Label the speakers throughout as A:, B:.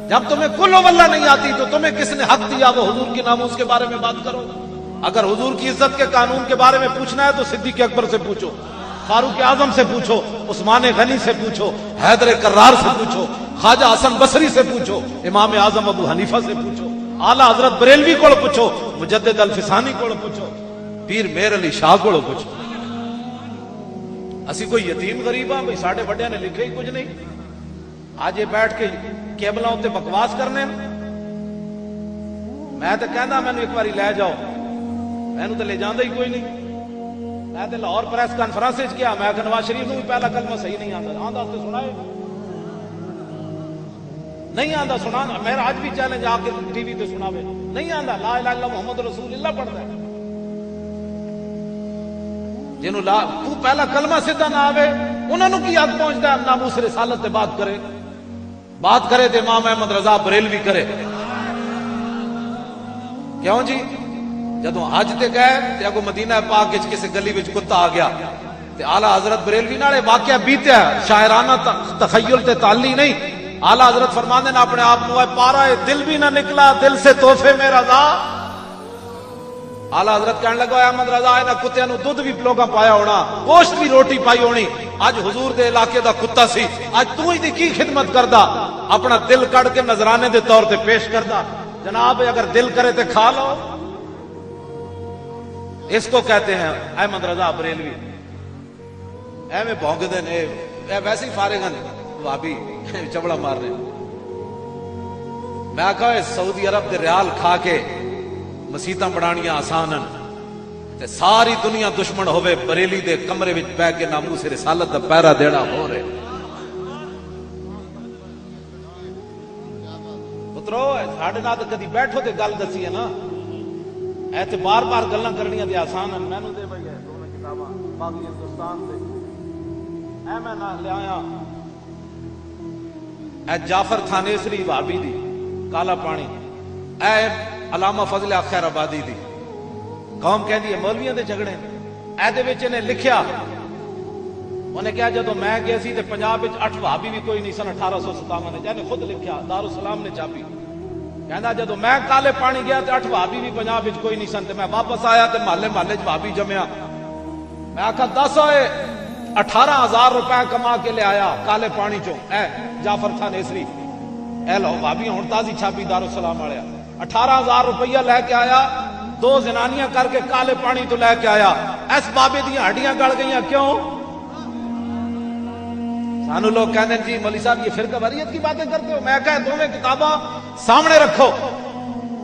A: جب تمہیں کل واللہ نہیں آتی تو تمہیں کس نے حق دیا وہ حضور کی ناموس کے بارے میں بات کرو؟ اگر حضور کی عزت کے قانون کے بارے میں پوچھنا ہے تو صدیق اکبر سے پوچھو، فاروق اعظم سے پوچھو، عثمان غنی سے پوچھو، حیدر کرار سے پوچھو، خواجہ حسن بصری سے پوچھو، امام اعظم ابو حنیفہ سے پوچھو، اعلیٰ حضرت بریلوی کو پوچھو، مجدد الفسانی کو پوچھو، پیر میر علی شاہ کو پوچھو۔ اسی کوئی یتیم غریب ہاں بھائی، ساڈے بڑے نے لکھے ہی کچھ نہیں، آج یہ بیٹھ کے کیبلاں تے بکواس کرنے۔ میں تو کہنا مینو ایک باری لے جاؤ، مینو تو لے جانا ہی کوئی نہیں۔ میں تو لاہور پریس کانفرنس کیا، میں کہ نواز شریف نو بھی پہلا کلمہ صحیح نہیں آندا تو سنائے، نہیں آندا سنانا، میرا آج بھی چیلنج آ کے ٹی وی تے سناوے، نہیں آندا لا الہ الا محمد رسول اللہ پڑھتا ہے، جنہوں تو پہلا کلمہ سیدھا نہ آوے انہوں نے کی حق پہنچتا ہے ناموس رسالت تے بات کرے تے امام احمد رضا بریلوی کرے؟ کیوں جی؟ جدوں حج تے گئے تے اگو مدینہ پاک وچ کسی گلی وچ کتا آ گیا تے اعلیٰ حضرت بریلوی نال واقعہ بیتیا، شاعرانہ تخیل تے تعلی نہیں، اعلیٰ حضرت فرماندے نے اپنے آپ کو پارا دل بھی نہ نکلا دل سے تحفے میں رضا۔ اعلیٰ حضرت کہنے لگا احمد رضا انہاں کتیاں نو دودھ بھی لوگاں پایا ہونا، گوشت بھی روٹی پائی ہونی، اج حضور دے علاقے دا کتا سی، اج تو ہی دی کی خدمت کردا؟ اپنا دل کڑ کے نذرانے دے طور تے پیش کردا، جناب اگر دل کرے تے کھا لو۔ اس کو کہتے ہیں احمد رضا بریلوی۔ ایویں بھونکدے نے، ویسے ہی فارغ ہیں وہابی چبڑا مار رہے۔ میں کہا سعودی عرب دے ریال کھا کے مسیتاں بنانیاں آسان ہیں تے ساری دنیا دشمن ہوئے بریلی دے کمرے وچ بیٹھ کے ناموس رسالت دا پہرا دینا ہو رہے۔ پترو ساڈے نال تے کدی بیٹھو تے گل دسی ہے نا، اے تے بار بار گلاں کرنیاں تے آسان ہیں۔ مینوں دے بھائی دونوں کتاباں باقی ہندوستان دے، اے میں نہ لے آیا اے جعفر تھانیسری وہابی دی کالا پانی، اے علامہ فضل خیر آبادی دی، قوم کہندی ہے مولویاں دے جھگڑے، اے دے وچ نے لکھیا، انہیں کہا جدوں میں گیا سی تے پنجاب وچ 8 وہابی بھی کوئی نہیں سن 1857 نے، نے خود لکھیا، دارالسلام نے چھاپی، کہندا جدوں میں کالے پانی گیا تے 8 وہابی بھی پنجاب وچ کوئی نہیں سن، تے میں واپس آیا تے محلے وچ وہابی جمیا، میں آکھا 10 ہوئے 18,000 روپے کما کے لے آیا کالے پانی چوں، اے جعفر تھانیسری، اے لو وہابی ہن تازی چھاپی دارالسلام والے، 18,000 روپیہ لے کے آیا، 2 زنانیاں کر کے کالے پانی تو لے کے آیا، اس بابے دیاں ہڈیاں گل گئیاں کیوں؟ سانو لوگ کہتے ہیں جی مولوی صاحب یہ فرقہ واریت کی باتیں کرتے ہو، میں کہا دونوں کتاباں سامنے رکھو،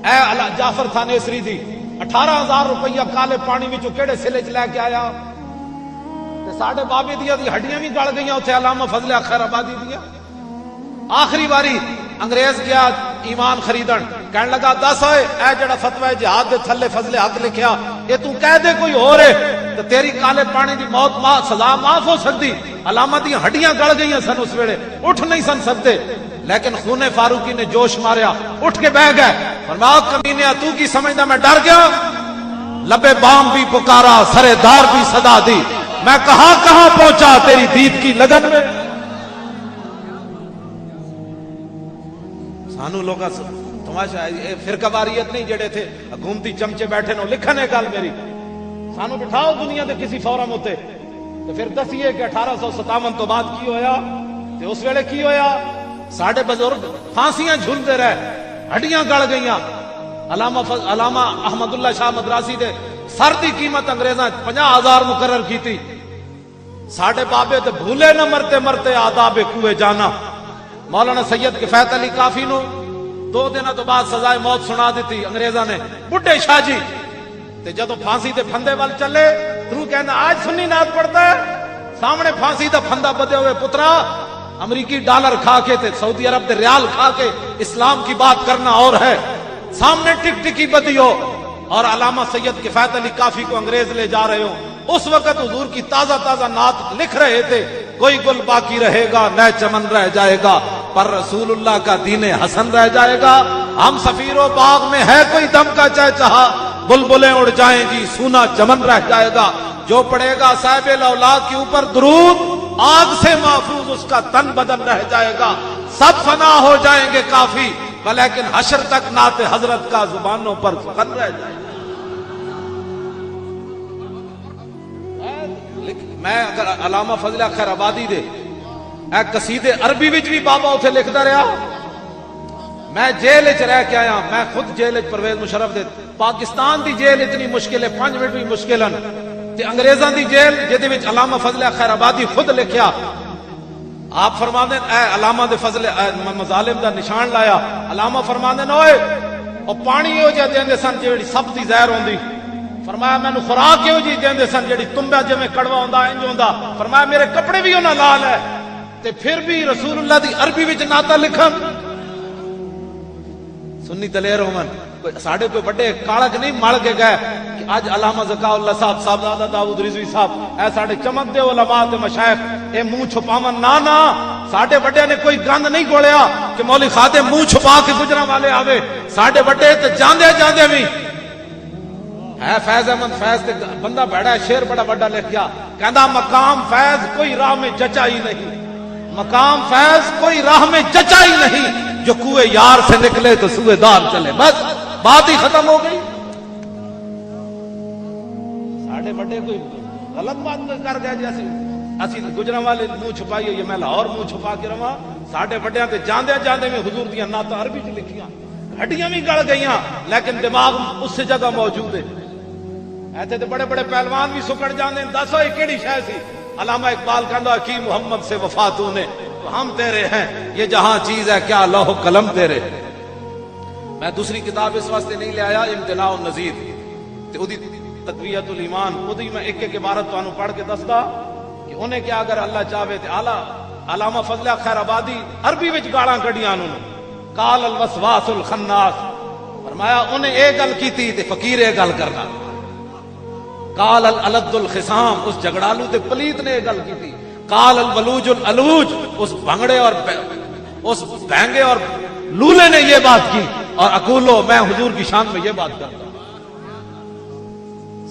A: اے جعفر تھانیسری دی 18,000 روپیہ کالے پانی وچوں کیڑے سلے چ لے کے آیا، تے ساڈے بابے دیاں دی ہڈیاں بھی گل گئیاں اوتھے علامہ فضل خیر آبادی دیاں۔ آخری باری انگریز گیا ایمان خریدن، کہنے لگا 10 ہوئے اے جڑا فتوی جہاد دے تھلے فضل حق لکھیا یہ تو کہہ دے کوئی ہو رہے تو تیری کالے پانی دی موت سزا معاف ہو سکتی۔ علامہ دی ہڈیاں گل گئیاں سن، اس ویلے اٹھ نہیں سن سکتے، لیکن خون فاروقی نے جوش ماریا، اٹھ کے بہ گئے، فرمایا کمینیا تو کی سمجھدا میں ڈر گیا؟ لبے بام بھی پکارا سرے دار بھی صدا دی، میں کہاں کہاں پہنچا تیری دید کی لگن میں۔ سانو لوگا تماشا فرقہ واریت نہیں جڑے تھے حکومتی چمچے بیٹھے نو لکھنے گل میری، سانو بٹھاؤ دنیا دے کسی فورم ہوتے تو پھر دسیے کہ 1857 تو بعد کی ہویا تے اس ویلے کی ہویا؟ ساڈے بزرگ پھانسیاں جھولتے رہے، ہڈیاں گل گئیاں۔ علامہ احمد اللہ شاہ مدراسی دے سر دی قیمت انگریزاں 50,000 مقرر کی تھی، ساڈے بابے تے بھولے نہ مرتے مرتے آداب کوئے جانا۔ مولانا سید کفایت علی کافی نو 2 دنوں تو بعد سزائے موت سنا دیتی انگریزاں نے، بڈھے شاہ جی تے جدو پھانسی دے پھندے وال چلے تو کہنا آج سنی نعت پڑھتا ہے، سامنے پھانسی دا پھندا بدے ہوئے پترا امریکی ڈالر کھا کے تے سعودی عرب دے ریال کھا کے اسلام کی بات کرنا اور ہے، سامنے ٹک ٹکی بدی ہو اور علامہ سید کفایت علی کافی کو انگریز لے جا رہے ہو، اس وقت حضور کی تازہ تازہ نعت لکھ رہے تھے، کوئی گل باقی رہے گا نہ چمن رہ جائے گا پر رسول اللہ کا دین حسن رہ جائے گا، ہم سفیر و باغ میں ہے کوئی دم کا چہچہا، بلبلیں اڑ جائیں گی سونا چمن رہ جائے گا، جو پڑھے گا صاحب الاولاد کے اوپر درود آگ سے محفوظ اس کا تن بدن رہ جائے گا، سب فنا ہو جائیں گے کافی، لیکن حشر تک نعت حضرت کا زبانوں پر سخن رہ جائے گا۔ میں اگر علامہ فضل خیر آبادی دے اے قصیدے عربی وچ بھی بابا اتھے لکھدا رہا۔ میں جیل وچ رہ کے آیا، میں خود جیل وچ پرویز مشرف دے، پاکستان دی جیل اتنی مشکل ہے، 5 منٹ بھی مشکل ہیں، تے انگریزاں دی جیل جدے وچ علامہ فضل خیر آبادی خود لکھیا۔ آپ فرماندے اے علامہ دے فضل مظالم دا نشان لایا، علامہ فرماندے اوئے او پانی ہو جے دیندے سن جیڑی سب دی زہر ہوندی، فرمایا مینوں خوراک کیوں جی دیندے سن جیڑی تنبا جویں کڑوا ہوندا انج ہوندا، فرمایا میرے کپڑے بھی انہاں لال ہے، تے پھر بھی رسول اللہ دی عربی وچ نعت لکھن۔ سنی دلیر ہومن ساڈے کوئی بڑے کاڑک نہیں مل کے گئے کہ اج علامہ ذکا اللہ صاحب، صاحبزادہ داؤد رضوی صاحب، اے ساڈے چمک دے علماء تے مشائخ اے منہ چھپاون نہ ساڈے بڑے نے کوئی گند نہیں گولیا کہ مولوی خادم منہ چھپا کے گجراں والے آوے، ساڈے بڑے تے جاندے جاندے بھی ہے فیض احمد فیض تے بندہ بیٹھا ہے، شعر بڑا بڑا لکھ گیا، کہندا مقام فیض کوئی راہ میں جچا ہی نہیں، مقام فیض کوئی راہ میں جچا ہی نہیں، جو کوئے یار سے نکلے تو سوئے دار چلے، بس بات ہی ختم ہو گئی۔ ساڑھے بڑے کوئی غلط بات کر گئے جیسے اسی گجراں والے منہ چھپائی ہوئی، میں لاہور منہ چھپا کے رہا، ساڑھے بڑیاں تے جاندے جاندے میں حضور دیاں نعت عربی چ لکھیاں، ہڈیاں بھی گل گئیاں لیکن دماغ اس سے جگہ موجود ہے۔ ایتھے تے بڑے بڑے پہلوان بھی سکڑ جاندے، دسو یہ کیڑی شے سی؟ علامہ اقبال کہندا کی محمد سے وفا تو نے، ہم تیرے ہیں، یہ جہاں چیز ہے کیا لوح قلم تیرے۔ میں دوسری کتاب اس واسطے نہیں لے آیا، امتناع النظیر تے اودی تقویت الایمان، اودی میں ایک ایک عبارت تانوں پڑھ کے دسدا کہ انہیں کیا اگر اللہ چاہے تے اعلی علامہ فضل خیر آبادی عربی وچ گالاں کڈیاں انہوں، قال الوسواس الخناس، فرمایا انہیں اے گل کیتی تے فقیر اے گل کرنا، قال الالد الخصام، اس جھگڑالو تے پلیت نے اے گل کیتی، قال الولوج الالوج، اس بھنگڑے اور اس بھینگے اور لولے نے یہ بات کی، اور اقولو میں حضور کی شان میں یہ بات کرتا ہوں۔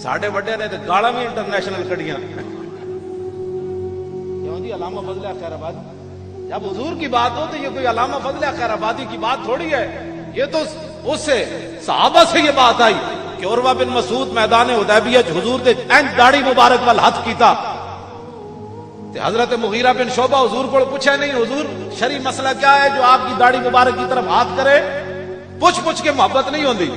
A: ساڑھے بڑے نے تو گاڑا بھی انٹرنیشنل کڑیاں، کیوں جی علامہ فضل خیر آبادی، جب حضور کی بات ہو تو یہ کوئی علامہ فضل خیر آبادی کی بات تھوڑی ہے، یہ تو اس سے صحابہ سے یہ بات آئی کہ عروہ بن مسعود میدان حدیبیہ حضور دے اینج داڑھی مبارک وال ہاتھ کیتا، حضرت مغیرہ بن شعبہ حضور کو پوچھا نہیں حضور شرعی مسئلہ کیا ہے جو آپ کی داڑھی مبارک کی طرف ہاتھ کرے، پوچھ کے محبت نہیں ہوندی،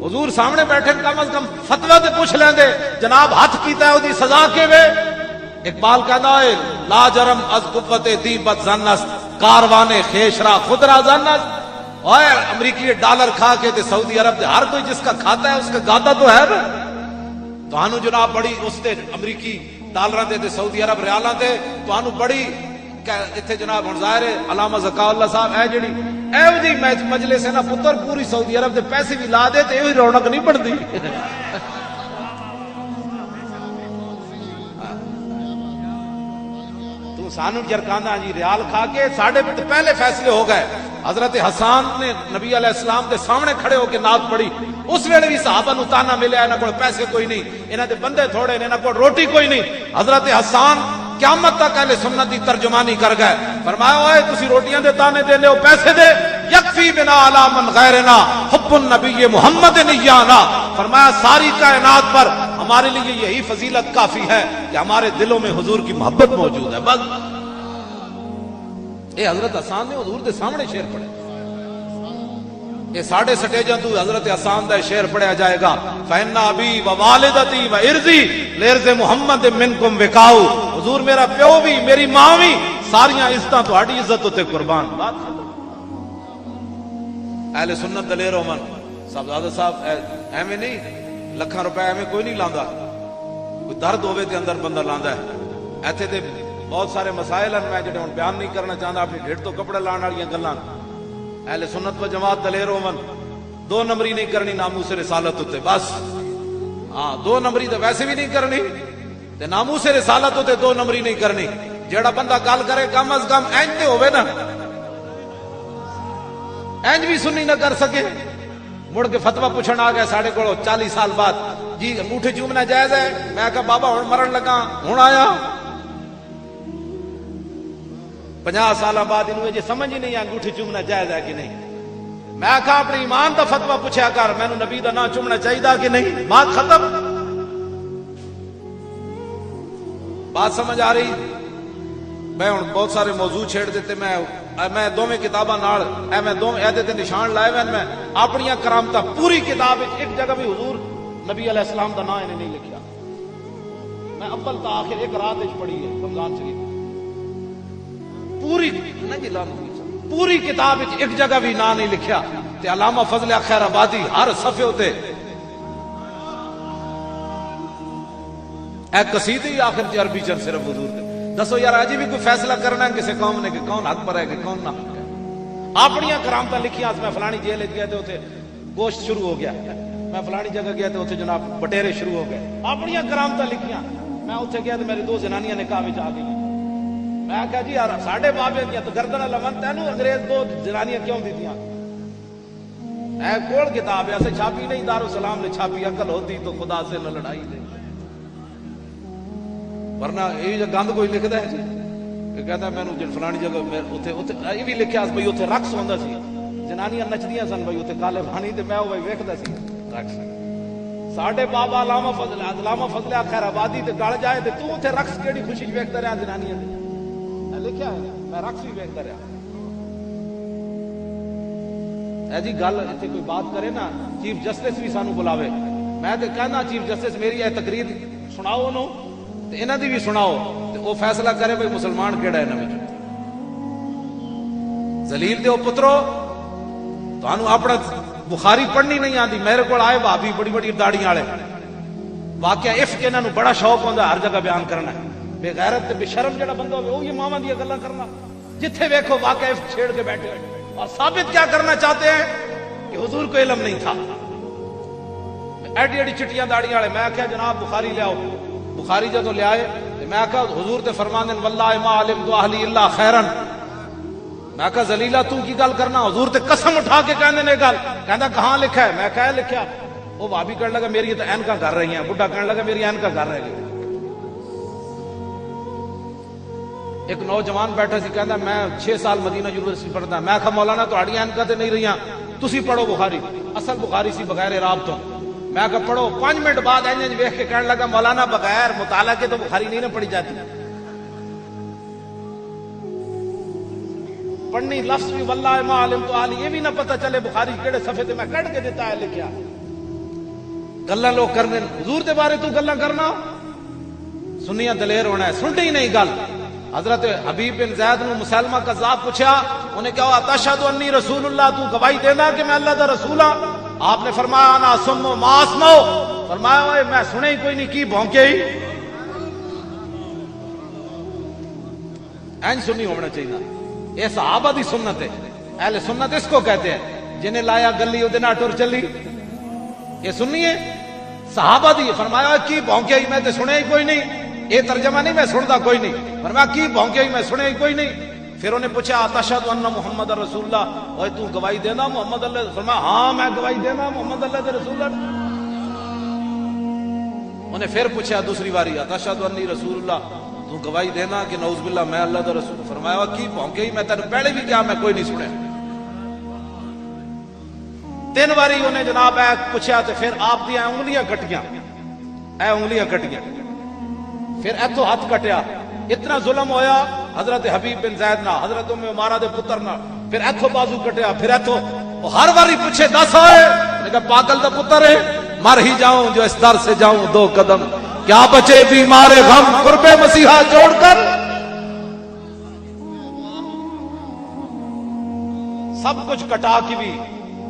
A: حضور سامنے بیٹھے کم از کم فتوی تے پوچھ لیندے جناب ہاتھ کیتا ہے اودی سزا کے وے۔ اقبال کہندا ہے لا جرم از قوت دیبت زنس کاروان خیشرا خودرا زنس، اوے امریکی ڈالر کھا کے تے سعودی عرب دے ہر کوئی جس کا کھاتا ہے اس کا گاتا تو ہے نا، تانوں جناب بڑی اس تے امریکی ڈالراں دے سعودی عرب ریالاں دے تانوں بڑی اتنے جناب ہن ظاہر ہے علامہ ذکا اللہ صاحب اے جڑی اے دی مجلس ہے نا پتر پوری سعودی عرب دے پیسے بھی لا دے تے اے رونق نہیں بنتی۔ تو سانو جرکانا جی ریال کھا کے ساڈے بھی پہلے فیصلے ہو گئے، حضرت حسان نے نبی علیہ السلام دے سامنے کھڑے ہو کے نعت پڑھی، اس ویلے بھی صحابہ نو تانا ملیا انہاں کول پیسے کوئی نہیں، انہاں دے بندے تھوڑے نے، انہاں کول روٹی کوئی نہیں، حضرت حسان قیامت تک اہل سنت دی ترجمانی کر گئے، فرمایا اوئے تسی روٹیاں دے تانے دے لو پیسے دے، یکفی بنا علی من غیرنا حب النبی محمد نیانا، فرمایا ساری کائنات پر ہمارے لیے یہی فضیلت کافی ہے کہ ہمارے دلوں میں حضور کی محبت موجود ہے، بس۔ اے حضرت حسان نے حضور دے سامنے شعر پڑھے، یہ ساڑھے سٹیجاں تو حضرت حسان دا شعر پڑھیا جائے گا، فَإِنَّ أَبِي وَوَالِدَتِي وَإِرْضِي لِعِرْضِ مُحَمَّدٍ مِّنْكُمْ وِقَاؤُ، حضور میرا پیو بھی میری ماں بھی ساریاں عزتاں تہاڈی عزت تے قربان۔ بات اہل سنت دلیر ہومن، صاحبزادہ صاحب ایویں نہیں لکھاں روپے ایویں کوئی نہیں لاندا، کوئی درد ہوے تے اندر بندہ لاندا ہے، ایتھے تے بہت سارے مسائل ہیں میں جڑے ہن بیان نہیں کرنا چاہندا، اپنی ڈھیڑ تو کپڑے لان والیاں گلاں، اہل سنت و جماعت دلیر ہومن، 2 نمبری نہیں کرنی ناموس رسالت تے، بس ہاں 2 نمبری تو ویسے بھی نہیں کرنی تے ناموس رسالت تے 2 نمبری نہیں کرنی، جیڑا بندہ گل کرے کم از کم اینج تے ہوے نا، اینج بھی سنی نہ کر سکے، مڑ کے فتوی پوچھن آ گیا ساڑھے کو 40 سال بعد، جی انگوٹھے چومنا جائز ہے، میں کہا بابا ہن مرن لگا ہن آیا، 50 سال بعد انہوں یہ سمجھ ہی نہیں انگوٹھی چومنا جائز ہے کہ نہیں. میں کہا اپنے ایمان دا فتویٰ پوچھا کر, مینوں نبی دا نام چومنا چاہیے کہ نہیں, بات ختم. بات سمجھ آ رہی. میں ہوں بہت سارے موضوع چھیڑ دیتے, میں دونوں کتاباں نال میں دو تے نشان لائے ہوئے. میں اپنی کرامت پوری کتاب ایک جگہ بھی حضور نبی علیہ السلام دا نام انہیں نہیں لکھیا. میں اول تا آخر ایک رات پڑھی ہے رمضان شریف پوری کتاب ایک جگہ بھی نام نہیں لکھیا. تے علامہ فضل خیر آبادی ہر صفحے ہوتے اے قصیدے آخر تے عربی چن صرف حضور دے. دسو یار اجی بھی کوئی فیصلہ کرنا ہے کسی قوم نے کہ کون حق پر ہے کہ کون نہ حق ہے. اپنی کرامت لکھیاں. میں فلانی جیل گیا تو اتنے گوشت شروع ہو گیا, میں فلانی جگہ گیا تو اتنے جناب بٹیرے شروع ہو گئے. اپنی کرامت لکھیاں. میں اتنے گیا تو میری 2 جنانیاں نکاح میں آ گئی. میں کہا جی یار ساڈے بابے دیا تو گردن لمن تینوں انگریز 2 جنانیاں کیوں دیتیاں. اے کول کتاب ہے, ایسے چھاپی نہیں, دارالسلام نے چھاپی. عقل ہوتی تو خدا سے نہ لڑائی دے, ورنہ یہ گند کوئی لکھتا ہے جی کہ کہتا ہے مینوں جن فلانی جگہ یہ بھی لکھیا بھائی اتنے رقص ہوندا سی, جنانیاں نچدیاں سن بھائی اتنے کالے پانی, تے میں وہ ویکھدا سی رقص. ساڈے بابا علامہ فضل خیر آبادی تے گل جائے تے تو اتنے رقص کیڑی خوشی ویکھدا رہیا جنانیاں دے. میں لکھیا ہے میں رقص بھی ویکھدا رہیا. اے جی گل اتنے کوئی بات کرے نا, چیف جسٹس بھی سانو بلاوے. میں تے کہنا چیف جسٹس میری یہ تقریر سناؤ انہوں تے انہاں دی بھی سناؤ, تے وہ فیصلہ کرے بھئی مسلمان کیڑا ہے انہاں وچ. ذلیل دیو پترو, تانوں اپنا بخاری پڑھنی نہیں آندی. میرے کو آئے بھابی بڑی بڑی داڑیاں والے, واقعہ عفق انہاں نوں بڑا شوق ہوندا ہر جگہ بیان کرنا. بے غیرت تے بے شرم جڑا بندہ ہوے وہ یہ ماواں دی گلاں کرنا, جتھے ویکھو واقعہ عفق چھیڑ کے بیٹھے اور ثابت کیا کرنا چاہتے ہیں کہ حضور کو علم نہیں تھا. ایڈی ایڈی چٹیاں داڑیاں والے. میں کہا جناب بخاری لے آؤ. بخاری جدوں لے آئے میں کہا حضور تے فرماندے واللہ ما علمت اہلی الا خیرا. میں کہا ذلیلہ تو کی گل کرنا, حضور تے قسم اٹھا کے کہندے نے گل. کہندا کہاں لکھا ہے؟ میں کہا لکھیا. وہ بھابی کہنے لگا میری تو اینکاں کر رہی ہیں, بڈھا کہنے لگا میری اینکاں کر رہے ہیں. ایک نوجوان بیٹھا سی کہندا میں 6 سال مدینہ یونیورسٹی پڑھدا. میں کہا مولانا تہاڈی اینکاں تے نہیں رہیاں, تسی پڑھو بخاری. اصل بخاری سی بغیر اعراب تو. میں کہا پڑھو. 5 منٹ بعد انج ویکھ کے کہنے لگا مولانا بغیر مطالعہ کے تو بخاری نہیں نہ پڑھی جاتی. پڑھنی لفظ بھی واللہ ما علمت اہلی, یہ بھی نہ پتہ چلے بخاری کیڑے صفحے تے میں کٹ کے دیتا ہے لکھیا. گلاں لوگ کرنے حضور دے بارے تو گلاں کرنا, سنیاں دلیر ہونا ہے. سنتے ہی نہیں گل. حضرت حبیب بن زید نے مسلمہ کذاب پوچھا, انہیں کہا اتشہد انی رسول اللہ, تو گواہی دینا کہ میں اللہ دا رسول ہوں؟ آپ نے فرمایا انا اسمع ما اسمع. فرمایا میں سنے ہی کوئی نہیں, کی بھونکے ہی. این سنی ہونا چاہیے. یہ صحابہ دی سنت ہے. اہل سنت اس کو کہتے ہیں جنہیں لایا گلی ادھے نہ ٹر چلی. یہ سنیے صحابہ دی. فرمایا کی بھونکے ہی, میں تے سنے ہی کوئی نہیں. یہ ترجمہ نہیں میں سنتا کوئی نہیں. فرمایا کی بھونکے ہی, میں سنے ہی کوئی نہیں. پھر انہیں پوچھا اتشہد ان محمد رسول اللہ, اوے تو گواہی دینا محمد اللہ. فرمایا ہاں میں گواہی دینا محمد اللہ دے رسول اللہ. انہیں پھر پوچھا دوسری باری اتشہد انی رسول اللہ, تو گواہی دینا کہ نعوذ باللہ میں اللہ دا رسول. فرمایا کی بھونکے ہی, میں تیرے پہلے بھی کیا میں کوئی نہیں سنے. 3 باری انہیں جناب اے پوچھا تے پھر آپ دی انگلیاں کٹیاں, اے انگلیاں کٹیاں. پھر ایتھوں ہاتھ کٹیا. اتنا ظلم ہویا حضرت حبیب بن زید نہ, حضرت ام عمارہ دے پتر نہ. پھر ایتھوں بازو کٹیا, پھر ایتھوں. ہر باری پوچھے 10 ہوئے. میں کہا پاگل دا پتر ہے, مر ہی جاؤں جو اس در سے جاؤں 2 قدم, کیا بچے بیمار غم قرب مسیحا جوڑ کر. سب کچھ کٹا کی بھی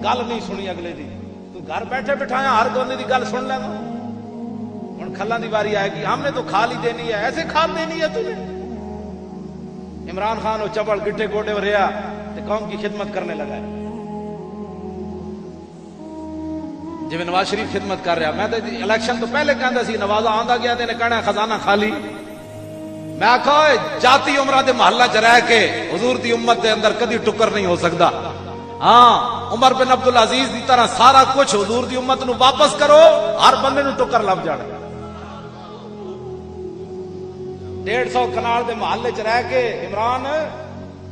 A: گل نہیں سنی اگلے دی. تو گھر بیٹھے بٹھایا ہر کونے دی گل سن لینا. ہن کھلاں دی واری آئے گی, ہم نے تو کھال ہی دینی ہے, ایسے کھال دینی ہے تمہیں. عمران خان وہ چپڑ گٹھے گوٹے رہا تے قوم کی خدمت کرنے لگا ہے. جی نواز شریف خدمت کر رہا. میں تو الیکشن تو پہلے کہندا سی نوازا آندا گیا تے نے کہنا خزانہ خالی. میں آکھا جاتی عمرہ دے محلہ چ رہ کے حضور دی امت دے اندر کدی ٹکر نہیں ہو سکدا. ہاں عمر بن عبدالعزیز دی طرح سارا کچھ حضور دی امت نو واپس کرو, ہر بندے نو ٹکر لب جانا. 150 کنال دے محلے چ رہ کے عمران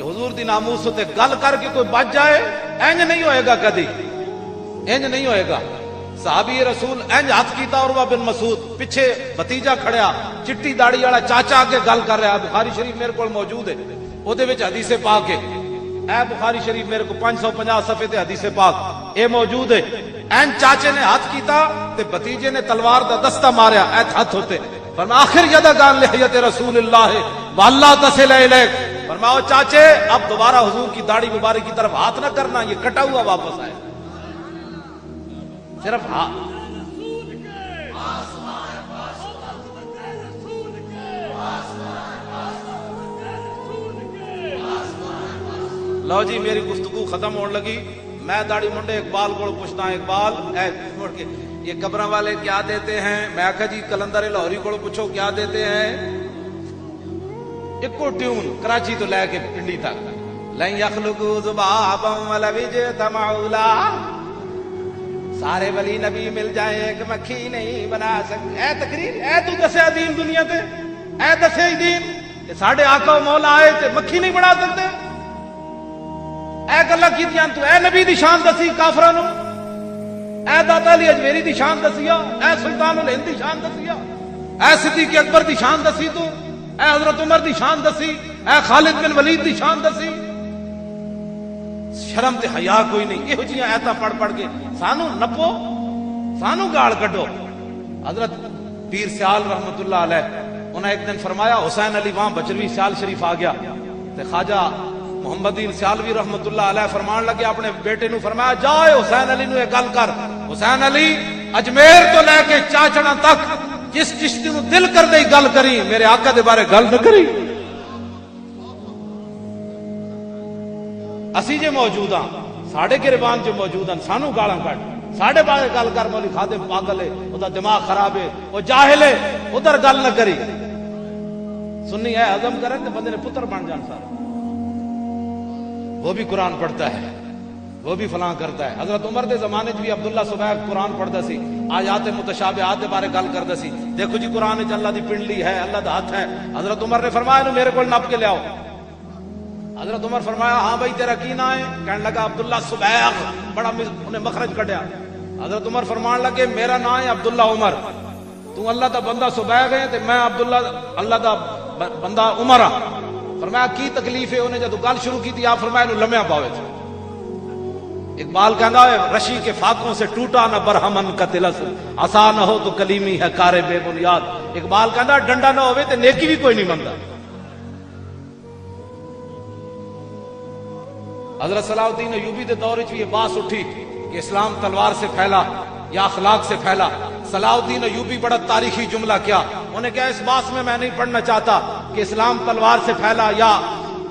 A: کہ حضور دی ناموس تے گل کر کے کوئی بچ جائے، انج نہیں ہوئے گا، کدی انج نہیں ہوئے گا۔ صحابی رسول انج ہاتھ کیتا عروہ بن مسعود، پیچھے بھتیجا کھڑیا چٹی داڑھی والا چاچا کے گل کر رہا، بخاری شریف میرے کو موجود ہے، او دے وچ حدیث پاک ہے، اے بخاری شریف میرے کو 550 صفحے تے حدیث پاک اے موجود ہے۔ این چاچے نے ہاتھ کیتا تے بھتیجے نے تلوار دا دستہ ماریا، اے ہاتھ ہوتے، فرمایا آخر یدگان لحیت رسول اللہ واللہ تصل الیک، فرمایا چاچے اب دوبارہ حضور کی داڑھی مبارک کی طرف ہاتھ نہ کرنا، یہ کٹا ہوا واپس آئے، صرف ہاتھ۔ لو جی میری گفتگو ختم ہونے لگی، میں داڑھی منڈے اقبال کو پوچھتا ہوں، اقبال مڑ کے یہ قبراں والے کیا دیتے ہیں؟ میں کہا جی کلندر لاہوری کو پوچھو کیا دیتے ہیں؟ ایک کو ٹیون کراچی تو لے کے پنڈی تک، لن یخلقوا ذبابا ولو اجتمعوا له، سارے ولی نبی مل جائیں ایک مکھی نہیں بنا سکتے۔ اے تقریر اے تو دسے دین دنیا تے، اے دسے دین کہ ساڈے آقا و مولا آئے تے مکھی نہیں بنا سکتے؟ اے گلا کیتیاں تو اے نبی دی شان دسی کافراں نو، اے داتا علی اجمیری دی شان دسیا، اے سلطان الہند دی شان دسیا، اے صدیق اکبر دی شان دسی، تو اے حضرت عمر دی شان دسی، اے خالد بن ولید دی شان دسی۔ شرم تے حیا کوئی نہیں، یہ جیاں ایتاں پڑھ پڑھ کے سانو نپو، سانو گال کڈو۔ حضرت پیر سیال رحمت اللہ علیہ انہیں ایک دن فرمایا، حسین علی وہاں بچروی سیال شریف آ گیا تے خواجہ محمد دین سیالوی رحمت اللہ علیہ فرمان لگے اپنے بیٹے نو، فرمایا جائے حسین علی نو ایک گل کر، حسین علی اجمیر تو لے کے چاچڑا تک جس چشتی نو دل کر دے گل کری، میرے آقا دے بارے گل نہ کری۔ اسی جے موجود ہاں، ساڑھے گریبان جو موجود ہیں، سانو گالاں کٹ، ساڑھے بارے گل کر، مولی خادم پاگل ہے، ادھا دماغ خراب ہے، وہ جاہل ہے، ادھر گل نہ کری۔ سنی ہے عزم کریں تو بندے نے پتر بن جان سارا، وہ بھی قرآن پڑھتا ہے، وہ بھی فلاں کرتا ہے۔ حضرت عمر دے زمانے بھی عبداللہ صبح قرآن پڑھتا سی، آیات متشابہات دے بارے گل کرتا سی، دیکھو جی قرآن وچ اللہ دی پنڈلی ہے، اللہ دا ہاتھ ہے۔ حضرت عمر نے فرمایا نو میرے کو نپ کے لیاؤ۔ حضرت عمر فرمایا ہاں بھائی تیرا کی نا ہے؟ کہنے لگا عبداللہ صبیغ، بڑا انہیں مخرج کڈیا۔ حضرت عمر فرمان لگے میرا نام ہے عبداللہ عمر، تو اللہ دا بندہ صبیغ ہے تے میں عبداللہ اللہ دا بندہ عمر ہاں۔ فرمایا کی تکلیف ہے؟ انہیں جب گل شروع کی تھی آپ فرمایا انہوں لمیا پاوے تھے۔ اقبال کہنا ہے رشی کے فاقوں سے ٹوٹا نہ برہمن کا تلس، عصا نہ ہو تو کلیمی ہے کار بے بنیاد۔ اقبال کہنا ڈنڈا نہ ہوئے تے نیکی بھی کوئی نہیں بنتا۔ حضرت صلاح الدین ایوبی دے دور وچ یہ بات اٹھی کہ اسلام تلوار سے پھیلا یا اخلاق سے پھیلا۔ صلاح الدین ایوبی بڑا تاریخی جملہ کیا، انہیں کہا اس بات میں نہیں پڑھنا چاہتا کہ اسلام تلوار سے پھیلا یا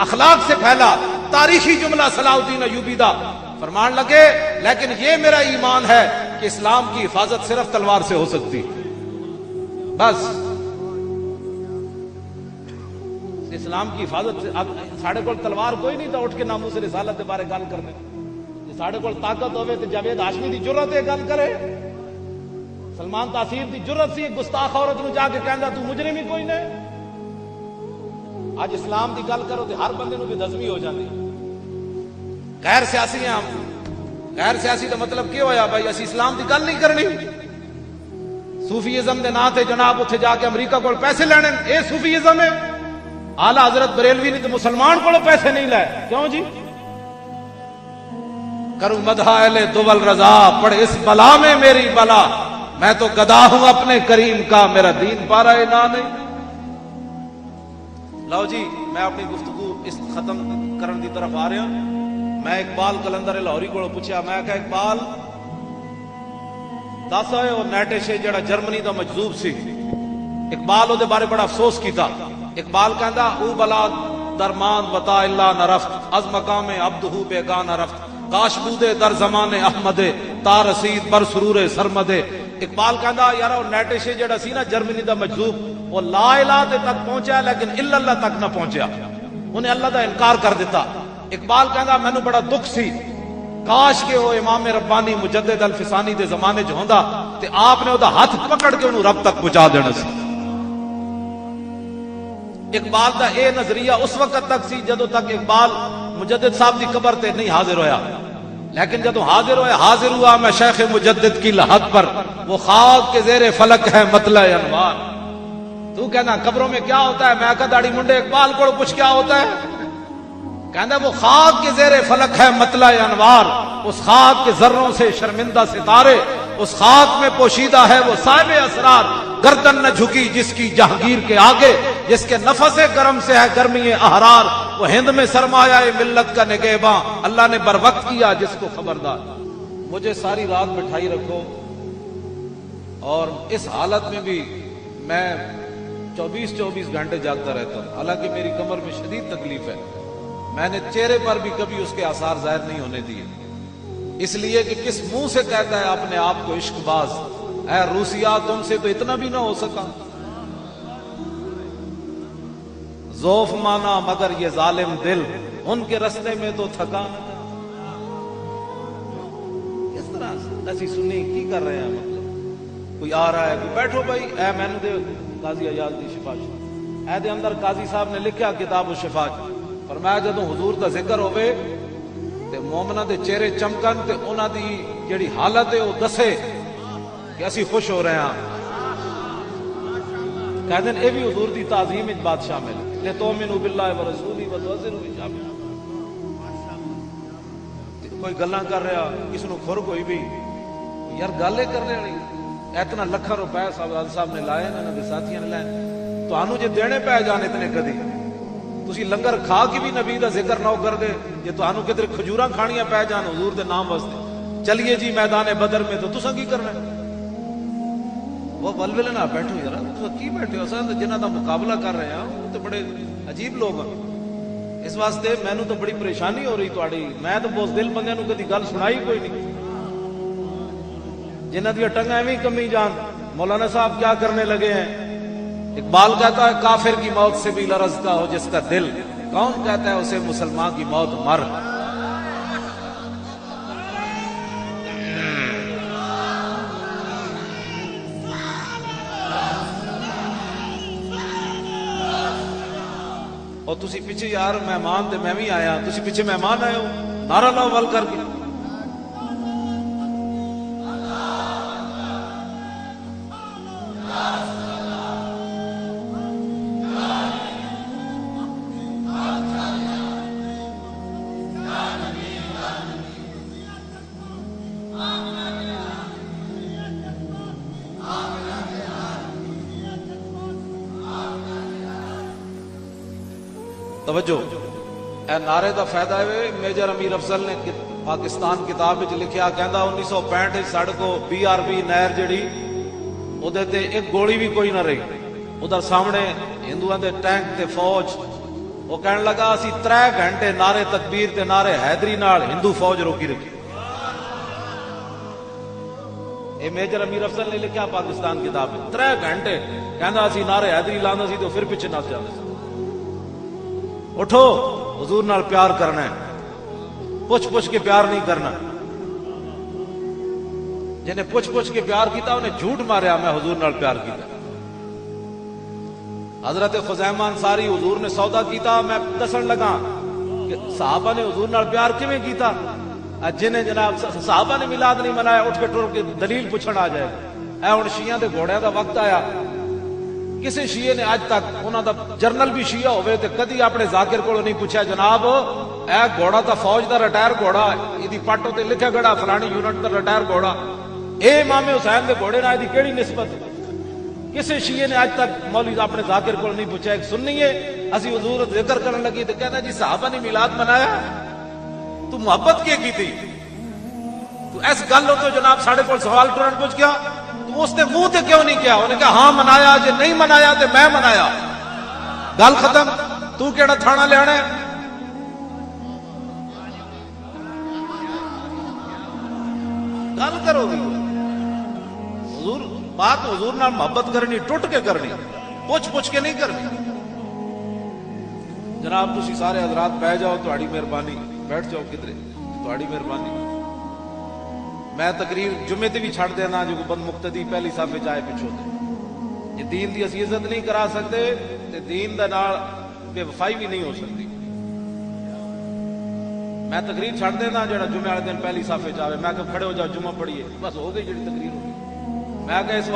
A: اخلاق سے پھیلا، تاریخی جملہ صلاح الدین ایوبی دا۔ فرمان لگے لیکن یہ میرا ایمان ہے کہ اسلام کی حفاظت صرف تلوار سے ہو سکتی، بس اسلام کی حفاظت سے۔ اب ساڑھے کو تلوار کوئی نہیں تھا اٹھ کے ناموس رسالت کے بارے گل کرنے، ساڑھے کو طاقت ہوئے تو جاوید ہاشمی دی جرت ہے گل کرے، سلمان تاثیر دی جرت سی گستاخ عورت نو جا کے کہندا تو مجرم ہی کوئی نہیں۔ آج اسلام دی گل کرو تو ہر بندے نو بھی دزمی ہو جاندی۔ غیر سیاسی ہیں ہم، غیر سیاسی دا مطلب کیا ہویا بھائی اسی اسلام دی گل نہیں کرنی؟ صوفیزم دے نا تے جناب اتھے جا کے امریکہ کو پیسے لینے، اے صوفیزم ہے؟ آلہ حضرت بریلوی نے تو مسلمان کو پیسے نہیں لائے، کیوں جی؟ کروں مدح اہل دول رضا، پڑھ اس بلا میں میری بلا، میں تو گدا ہوں اپنے کریم کا، میرا دین پارا نہ نہیں۔ لو جی میں اپنی گفتگو اس ختم کرن دی طرف آ رہا ہوں۔ میں اقبال کلندر لاہوری کو پوچھا، میں کہا اقبال دس ہے وہ نیٹے سے جڑا جرمنی دا مجذوب سی، اقبال دے بارے بڑا افسوس کیتا۔ اقبال کہندا او بلا درمان بتا اللہ نہ رفت، از مقام عبدہ بیگانہ رفت، کاش بودے در زمان احمد تا رسید بر سرور سرمد۔ اقبال کہندا یار وہ نیٹے سے جڑا سی نا جرمنی دا مجذوب، وہ لا الہ تک پہنچا لیکن الا اللہ تک نہ پہنچیا، انہیں اللہ دا انکار کر دیتا۔ اقبال کہندا مینوں بڑا دکھ سی، کاش کہ وہ امام ربانی مجدد الفسانی دے زمانے چ ہوندا تے آپ نے وہ ہاتھ پکڑ کے انہوں رب تک پہنچا دینا سی۔ اقبال دا اے نظریہ اس وقت تک سی جدو تک اقبال مجدد صاحب دی قبر تے نہیں حاضر ہویا، لیکن جدو حاضر ہویا، حاضر ہوا میں شیخ مجدد کی لحد پر، وہ خاک کے زیر فلک ہے مطلع انوار۔ تو کہنا قبروں میں کیا ہوتا ہے؟ میں کہا داڑھی منڈے اقبال کو کچھ کیا ہوتا ہے؟ کہنا وہ خاک کے زیر فلک ہے مطلع انوار، اس خاک کے ذروں سے شرمندہ ستارے، اس خاک میں پوشیدہ ہے وہ صاحب اسرار، گردن نہ جھکی جس کی جہانگیر کے آگے، جس کے نفس گرم سے ہے گرمی احرار، وہ ہند میں سرمایہ ملت کا نگہباں، اللہ نے بر وقت کیا جس کو خبردار۔ مجھے ساری رات بٹھائی رکھو، اور اس حالت میں بھی میں 24 گھنٹے جاگتا رہتا ہوں، حالانکہ میری کمر میں شدید تکلیف ہے، میں نے چہرے پر بھی کبھی اس کے آثار ظاہر نہیں ہونے دیے، اس لیے کہ کس منہ سے کہتا ہے اپنے آپ کو عشق باز، اے روسیا تم سے تو اتنا بھی نہ ہو سکا، ذوف مانا مگر یہ ظالم دل، ان کے رستے میں تو تھکا نہ۔ کس طرح ایسی سنی کی کر رہے ہیں؟ مطلب کوئی آ رہا ہے، کوئی بیٹھو بھائی، اے میں نے دے قاضی ایاز دی شفا، اے دے اندر قاضی صاحب نے لکھا کتاب الشفا، فرمایا جدوں حضور دا ذکر ہوئے تے مومنہ دے چہرے چمکن تے انہاں دی جڑی حالت ہے وہ دسے کہ اسی خوش ہو رہے ہیں۔ کہتے ہیں اے بھی حضور دی تعظیم وچ بات شامل ہے، لِتُؤْمِنُوا بِاللَّهِ وَرَسُولِهِ وَتُعَزِّرُوهُ شامل۔ کوئی گلاں کر رہا، کس نو کھر کوئی بھی یار گالے کرنے والی، اتنا لکھاں روپے صاحب نے لائے، انہاں دے ساتھیاں نے لائے، تانوں جے دینے پے جان اتنے کدی تسی لنگر کھا کے بھی نبی دا ذکر نہ کر دے، جے تانوں کدھر کھجوراں کھانیاں پے جان حضور دے نام واسطے، چلیے جی میدان بدر میں، تو تساں کی کرنا ہے؟ وہ ولولے نہ بیٹھو یار، تساں کی بیٹھے ہو؟ اساں جنہاں دا مقابلہ کر رہے ہیں وہ تو بڑے عجیب لوگ ہیں، اس واسطے مینوں تو بڑی پریشانی ہو رہی تہاڈی، میں تو بوز دل بندیاں نوں کدی گل سنائی کوئی نہیں، جنہاں دی ٹنگاں ایویں کمی جان۔ مولانا صاحب کیا کرنے لگے ہیں؟ اقبال کہتا ہے کافر کی موت سے بھی لرزتا ہو جس کا دل، کون کہتا ہے اسے مسلمان کی موت مر۔ اور تسی پیچھے یار مہمان تے میں بھی آیا، تسی پیچھے مہمان آئے ہو، نعرہ لاؤ ول کر کے۔ توجہ، اے نعرے دا فائدہ ہے۔ میجر امیر افضل نے پاکستان کتاب وچ لکھیا، کہندا 1965 ساڈے کو BRB نہر جڑی اودے تے ایک گولی بھی کوئی نہ رہی، ادھر سامنے ہندوؤں دے ٹینک تے فوج، وہ کہنے لگا اسی 3 گھنٹے نعرے تکبیر تے نعرے حیدری نال ہندو فوج روکی رکھی۔ اے میجر امیر افضل نے لکھیا پاکستان کتاب میں، 3 گھنٹے کہندا اسی نعرے حیدری لاندے سی تو پھر پیچھے نس جاندے سی۔ اٹھو، حضور نال پیار کرنا ہے، پوچھ کے پیار نہیں کرنا۔ جنہیں پوچھ کے پیار کیتا انہیں جھوٹ ماریا میں حضور نال پیار کیتا۔ حضرت خزیمہ انصاری حضور نے سودا کیتا، میں دسن لگا کہ صحابہ نے حضور نال پیار کیویں کیتا۔ جنہیں جناب صحابہ نے میلاد نہیں منایا، اٹھ کے ٹر کے دلیل پوچھن آ جائے۔ اے ہن شیعہ دے گھوڑیاں دا وقت آیا، کسی شیعہ نے اج تک انہاں دا جرنل بھی شیعہ ہوئے تے کدی اپنے ذاکر کو نہیں پوچھا جناب اے گھوڑا تا فوج دا ریٹائر گھوڑا، ایدی پٹو تے لکھا گڑا فلانی یونٹ دا ریٹائر گھوڑا، اے امام حسین دے گھوڑے نال دی کیڑی نسبت؟ کسی شیعہ نے اج تک مولوی اپنے ذاکر کو نہیں پوچھا۔ ایک سنی ہے اسی حضور ذکر کرن لگی تے کہنا جی صحابہ نے میلاد منایا، تو محبت کی تھی؟ تو اس گل تو جناب ساڈے کول سوال ٹرن پوچھ گیا، تو اس نے منہ تے کیوں نہیں کیا؟ انہیں کہا ہاں منایا، جے نہیں منایا تے میں منایا، گل ختم۔ تو کیڑا تھانہ لینا ہے؟ گل کرو گی حضور، بات حضور نال محبت کرنی، ٹوٹ کے کرنی، پوچھ کے نہیں کرنی۔ جناب تسی سارے حضرات بہ جاؤ، تہاڈی مہربانی، بیٹھ جاؤ کدھر، تہاڈی مہربانی۔ میں تقریر جمعے تے بھی چھڑ دینا جو بند مقتدی پہلی صف وچ آئے پچھو تے، ਜੇ ਦੀਨ ਦੀ ਅਸੀਂ ਇੱਜ਼ਤ ਨਹੀਂ ਕਰਾ ਸਕਦੇ ਤੇ ਦੀਨ ਦੇ ਨਾਲ ਬੇਵਫਾਈ ਵੀ ਨਹੀਂ ਹੋ ਸਕਦੀ। ਮੈਂ ਤਕਰੀਰ ਛੱਡ ਦੇਣਾ ਜਿਹੜਾ ਜੁਮੇ ਵਾਲੇ ਦਿਨ ਪਹਿਲੀ ਸਾਫੇ ਚ ਆਵੇ, ਮੈਂ ਕਿ ਖੜੇ ਹੋ ਜਾਓ ਜੁਮਾ ਪੜੀਏ, ਬਸ ਹੋ ਗਈ ਜਿਹੜੀ ਤਕਰੀਰ ਹੋ ਗਈ। ਮੈਂ ਕਿ ਇਸ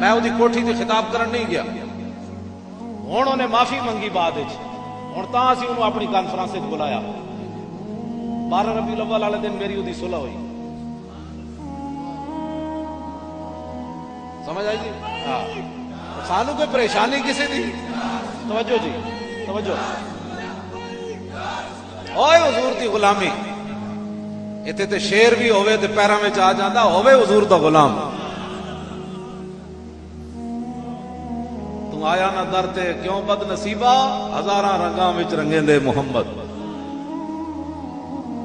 A: میں ਉਹਦੀ ਕੋਠੀ ਤੇ ਖਿਤਾਬ ਕਰਨ ਨਹੀਂ ਗਿਆ। ਹੁਣ ਉਹਨੇ ਮਾਫੀ ਮੰਗੀ ਬਾਅਦ ਵਿੱਚ, ਹੁਣ ਤਾਂ ਅਸੀਂ ਉਹਨੂੰ ਆਪਣੀ ਕਾਨਫਰੰਸ ਵਿੱਚ ਬੁਲਾਇਆ। 12 ਰਬੀਉਲ ਅਵਲ ਵਾਲੇ ਦਿਨ ਮੇਰੀ ਉਹਦੀ ਸੁਲਹ ਹੋਈ। ਸਮਝ ਆਈ ਜੀ? ਹਾਂ, ਸਾਨੂੰ ਕੋਈ ਪਰੇਸ਼ਾਨੀ ਕਿਸੇ ਦੀ। ਤਵੱਜੋ ਜੀ, ਤਵੱਜੋ। ਓਏ ਹਜ਼ੂਰ ਦੀ ਗੁਲਾਮੀ, ਇੱਥੇ ਤੇ ਸ਼ੇਰ ਵੀ ਹੋਵੇ ਤੇ ਪੈਰਾਂ ਵਿੱਚ ਆ ਜਾਂਦਾ ਹੋਵੇ ਹਜ਼ੂਰ ਦਾ ਗੁਲਾਮ। ਤੂੰ ਆਇਆ ਨਾ ਦਰ ਤੇ ਕਿਉਂ ਬਦ ਨਸੀਬਾ, ਹਜ਼ਾਰਾਂ ਰੰਗਾਂ ਵਿੱਚ ਰੰਗੇਂਦੇ ਮੁਹੰਮਦ।